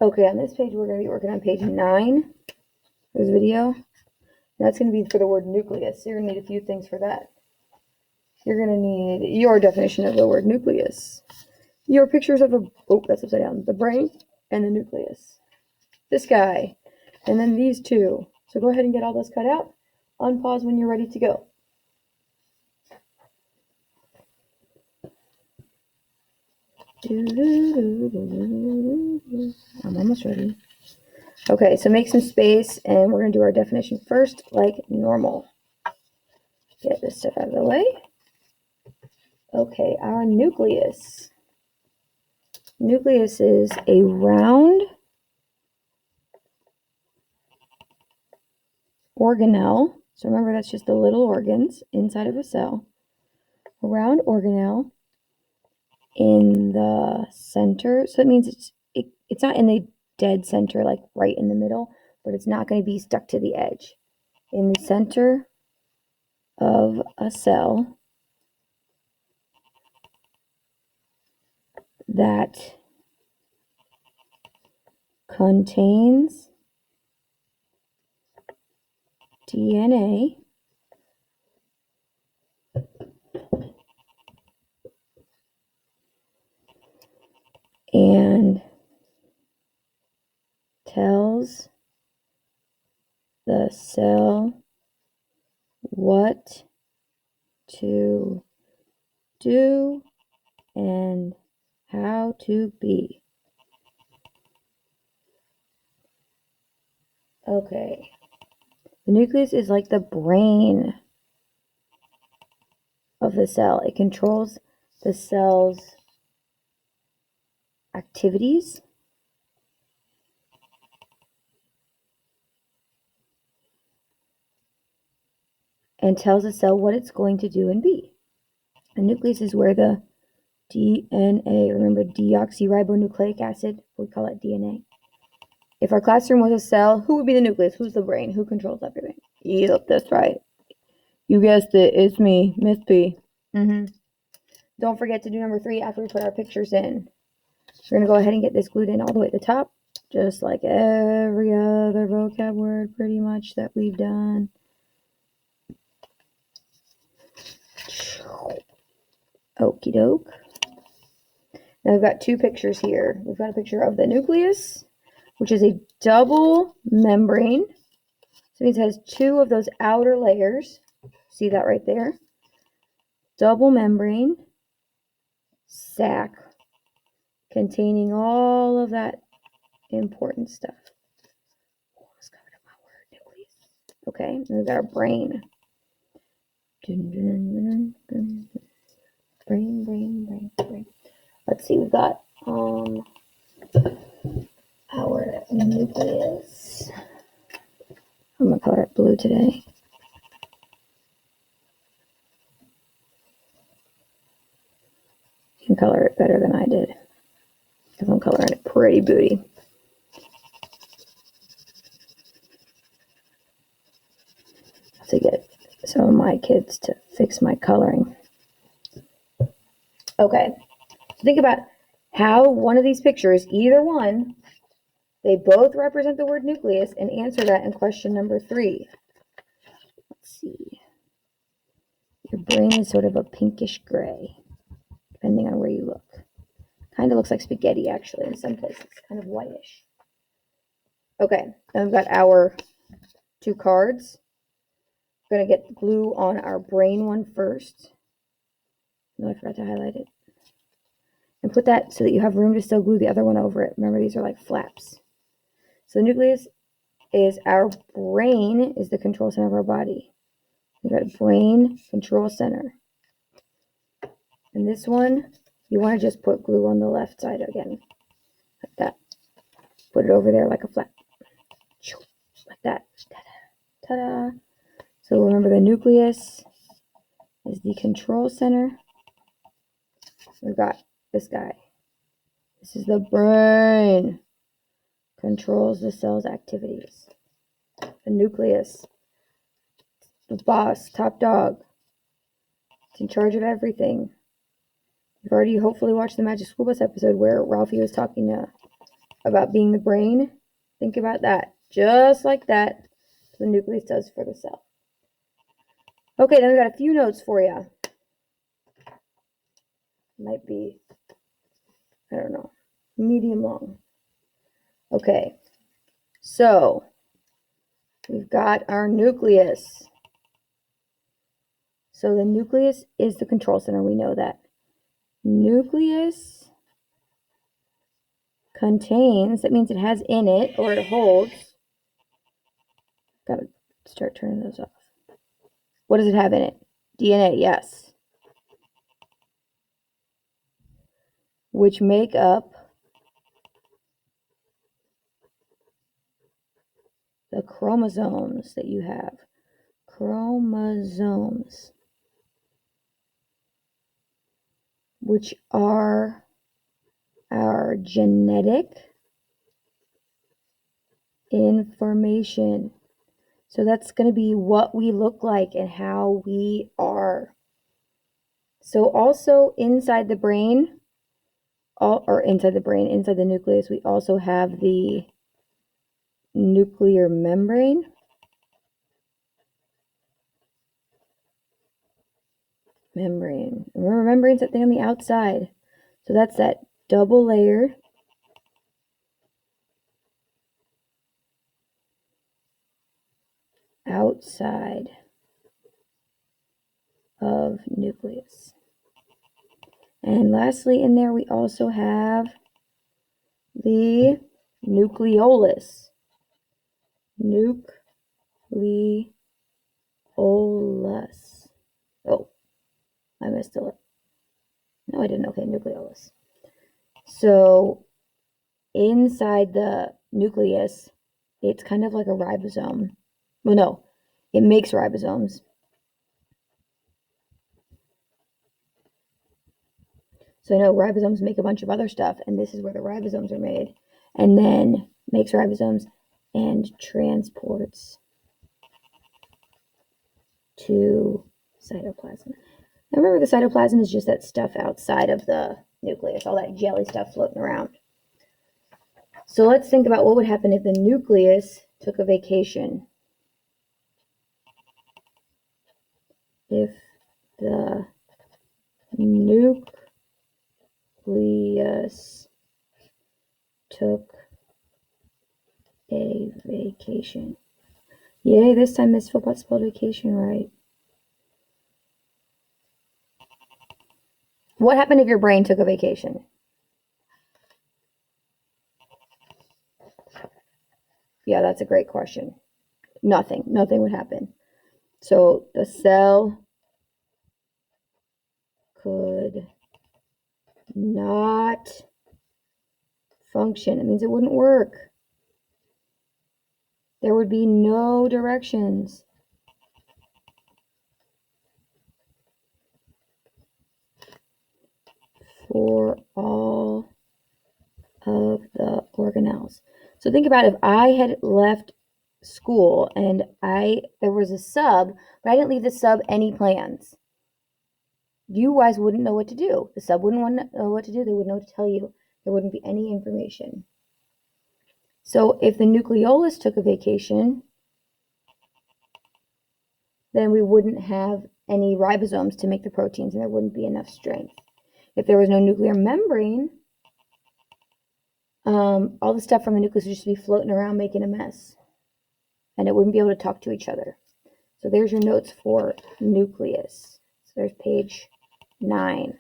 Okay, on this page, we're going to be working on page 9 of this video. That's going to be for the word nucleus. So you're going to need a few things for that. You're going to need your definition of the word nucleus. Your pictures of that's upside down. The brain and the nucleus. This guy. And then these two. So go ahead and get all those cut out. Unpause when you're ready to go. I'm almost ready. Okay, so make some space, and we're going to do our definition first, like normal. Get this stuff out of the way. Okay, our nucleus. Nucleus is a round organelle. So remember, that's just the little organs inside of a cell. A round organelle in the center. So that means it's not in the dead center, like right in the middle, but it's not going to be stuck to the edge. In the center of a cell that contains DNA and tells the cell what to do and how to be. Okay. The nucleus is like the brain of the cell. It controls the cell's activities and tells the cell what it's going to do and be. The nucleus is where the DNA, remember deoxyribonucleic acid, we call it DNA. If our classroom was a cell, who would be the nucleus? Who's the brain? Who controls everything? Yep, that's right. You guessed it. It's me, Miss P. Don't forget to do number 3 after we put our pictures in. We're going to go ahead and get this glued in all the way at the top, just like every other vocab word pretty much that we've done. Okie doke. Now we've got 2 pictures here. We've got a picture of the nucleus, which is a double membrane. So it has 2 of those outer layers. See that right there? Double membrane sac containing all of that important stuff. Almost covered up my word, nucleus. Okay, and we've got our brain. Brain. Let's see, we've got our nucleus. I'm gonna color it blue today. You can color it better than I did, because I'm coloring it pretty booty. To get some of my kids to fix my coloring. Okay, so think about how one of these pictures, either one, they both represent the word nucleus, and answer that in question number 3. Let's see. Your brain is sort of a pinkish gray, depending on where you look. Kind of looks like spaghetti, actually, in some places. Kind of whitish. Okay, then we've got our 2 cards. We're going to get glue on our brain one first. No, I forgot to highlight it. And put that so that you have room to still glue the other one over it. Remember, these are like flaps. So the nucleus is our brain, is the control center of our body. We've got a brain control center. And this one, you want to just put glue on the left side again. Like that. Put it over there like a flap. Like that. Ta-da. Ta-da. So remember, the nucleus is the control center. We've got this guy. This is the brain. Controls the cell's activities. The nucleus, the boss, top dog. It's in charge of everything. You've already hopefully watched the Magic School Bus episode where Ralphie was talking to about being the brain, think about that. Just like that, the nucleus does for the cell. Okay, then we got a few notes for you. Might be, I don't know, medium long. Okay, so we've got our nucleus. So the nucleus is the control center, we know that. Nucleus contains, that means it has in it, or it holds. Gotta start turning those off. What does it have in it? DNA, yes. Which make up the chromosomes that you have. Chromosomes. Which are our genetic information. So that's going to be what we look like and how we are. So also inside the brain, inside the nucleus, we also have the nuclear membrane. Membrane. Remember, membrane's that thing on the outside. So that's that double layer outside of nucleus. And lastly, in there we also have the nucleolus. Nucleolus. Oh, I missed a little. No, I didn't. Okay, nucleolus. So inside the nucleus, it's kind of like a ribosome. Well, no, it makes ribosomes. So I know ribosomes make a bunch of other stuff, and this is where the ribosomes are made, and then makes ribosomes and transports to cytoplasm. Now remember, the cytoplasm is just that stuff outside of the nucleus, all that jelly stuff floating around. So let's think about what would happen if the nucleus took a vacation. If the nucleus took a vacation. Yay, this time Miss Philpott spelled vacation right. What happened if your brain took a vacation? Yeah, that's a great question. Nothing would happen. So the cell could not function. It means it wouldn't work. There would be no directions. For all of the organelles. So think about if I had left school and there was a sub, but I didn't leave the sub any plans. You guys wouldn't know what to do. The sub wouldn't want to know what to do. They wouldn't know what to tell you. There wouldn't be any information. So if the nucleolus took a vacation, then we wouldn't have any ribosomes to make the proteins, and there wouldn't be enough strength. If there was no nuclear membrane, all the stuff from the nucleus would just be floating around making a mess, and it wouldn't be able to talk to each other. So there's your notes for nucleus. So there's page 9.